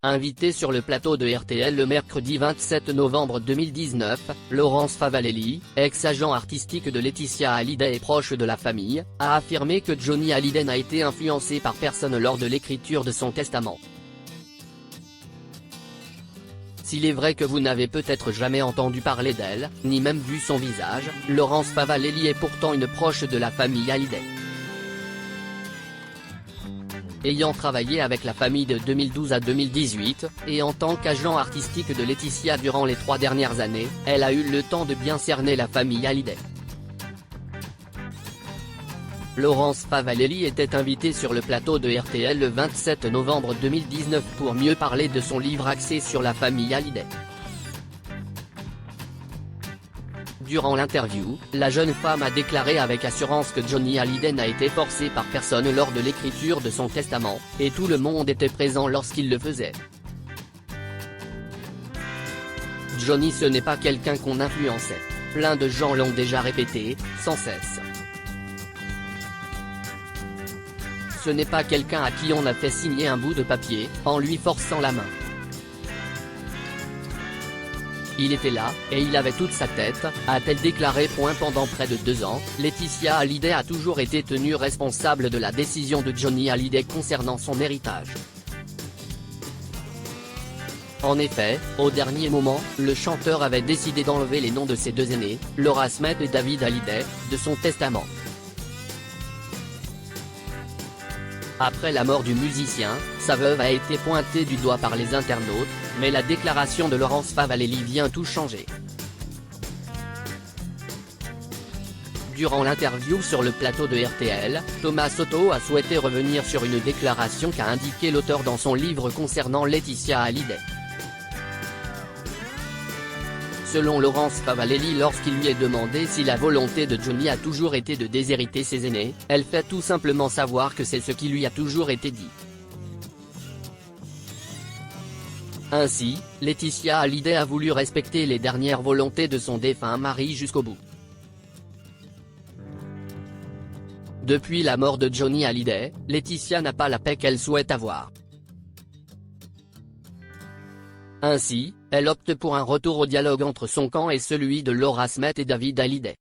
Invitée sur le plateau de RTL le mercredi 27 novembre 2019, Laurence Favalelli, ex-agent artistique de Laetitia Hallyday et proche de la famille, a affirmé que Johnny Hallyday n'a été influencé par personne lors de l'écriture de son testament. S'il est vrai que vous n'avez peut-être jamais entendu parler d'elle, ni même vu son visage, Laurence Favalelli est pourtant une proche de la famille Hallyday. Ayant travaillé avec la famille de 2012 à 2018, et en tant qu'agent artistique de Laetitia durant les 3 dernières années, elle a eu le temps de bien cerner la famille Hallyday. Laurence Favalelli était invitée sur le plateau de RTL le 27 novembre 2019 pour mieux parler de son livre axé sur la famille Hallyday. Durant l'interview, la jeune femme a déclaré avec assurance que Johnny Hallyday n'a été forcé par personne lors de l'écriture de son testament, et tout le monde était présent lorsqu'il le faisait. Johnny ce n'est pas quelqu'un qu'on influençait. Plein de gens l'ont déjà répété, sans cesse. Ce n'est pas quelqu'un à qui on a fait signer un bout de papier, en lui forçant la main. Il était là, et il avait toute sa tête, a-t-elle déclaré. Pendant près de 2 ans, Laetitia Hallyday a toujours été tenue responsable de la décision de Johnny Hallyday concernant son héritage. En effet, au dernier moment, le chanteur avait décidé d'enlever les noms de ses 2 aînés, Laura Smith et David Hallyday, de son testament. Après la mort du musicien, sa veuve a été pointée du doigt par les internautes, mais la déclaration de Laurence Favalelli vient tout changer. Durant l'interview sur le plateau de RTL, Thomas Soto a souhaité revenir sur une déclaration qu'a indiquée l'auteur dans son livre concernant Laetitia Hallyday. Selon Laurence Favalelli, lorsqu'il lui est demandé si la volonté de Johnny a toujours été de déshériter ses aînés, elle fait tout simplement savoir que c'est ce qui lui a toujours été dit. Ainsi, Laetitia Hallyday a voulu respecter les dernières volontés de son défunt mari jusqu'au bout. Depuis la mort de Johnny Hallyday, Laetitia n'a pas la paix qu'elle souhaite avoir. Ainsi, elle opte pour un retour au dialogue entre son camp et celui de Laura Smith et David Hallyday.